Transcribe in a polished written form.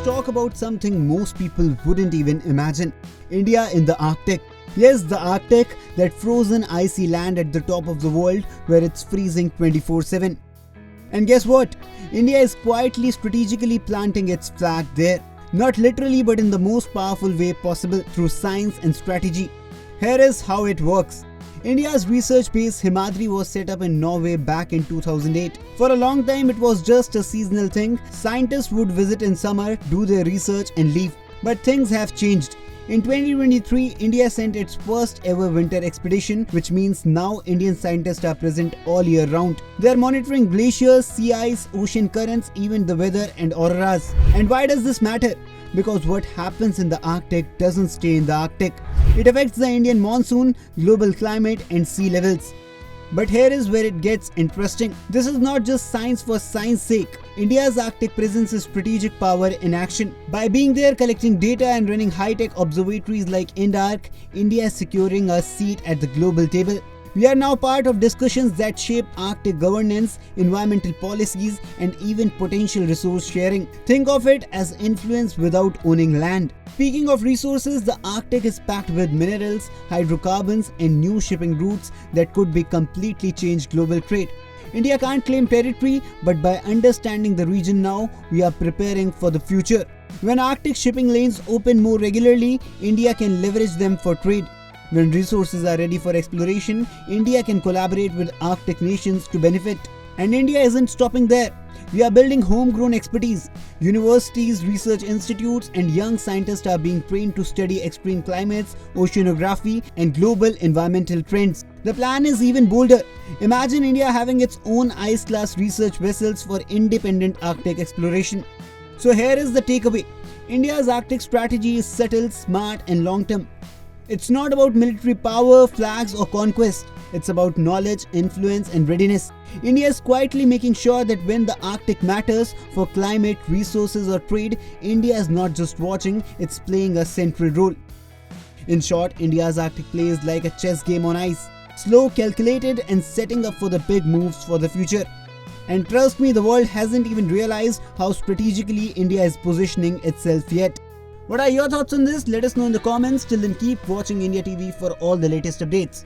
talk about something most people wouldn't even imagine. India in the Arctic. Yes, the Arctic, that frozen icy land at the top of the world where it's freezing 24/7. And guess what? India is quietly strategically planting its flag there. Not literally, but in the most powerful way possible, through science and strategy. Here is how it works. India's research base Himadri was set up in Norway back in 2008. For a long time it was just a seasonal thing. Scientists would visit in summer, do their research and leave. But things have changed. In 2023, India sent its first ever winter expedition, which means now Indian scientists are present all year round. They are monitoring glaciers, sea ice, ocean currents, even the weather and auroras. And why does this matter? Because what happens in the Arctic doesn't stay in the Arctic. It affects the Indian monsoon, global climate and sea levels. But here is where it gets interesting. This is not just science for science sake. India's Arctic presence is strategic power in action. By being there, collecting data and running high-tech observatories like IndARC, India is securing a seat at the global table. We are now part of discussions that shape Arctic governance, environmental policies, and even potential resource sharing. Think of it as influence without owning land. Speaking of resources, the Arctic is packed with minerals, hydrocarbons, and new shipping routes that could be completely change global trade. India can't claim territory, but by understanding the region now, we are preparing for the future. When Arctic shipping lanes open more regularly, India can leverage them for trade. When resources are ready for exploration, India can collaborate with Arctic nations to benefit. And India isn't stopping there. We are building homegrown expertise. Universities, research institutes, and young scientists are being trained to study extreme climates, oceanography, and global environmental trends. The plan is even bolder. Imagine India having its own ice-class research vessels for independent Arctic exploration. So here is the takeaway. India's Arctic strategy is subtle, smart, and long-term. It's not about military power, flags, or conquest. It's about knowledge, influence, and readiness. India is quietly making sure that when the Arctic matters for climate, resources, or trade, India is not just watching, it's playing a central role. In short, India's Arctic play is like a chess game on ice. Slow, calculated, and setting up for the big moves for the future. And trust me, the world hasn't even realized how strategically India is positioning itself yet. What are your thoughts on this? Let us know in the comments. Till then, keep watching India TV for all the latest updates.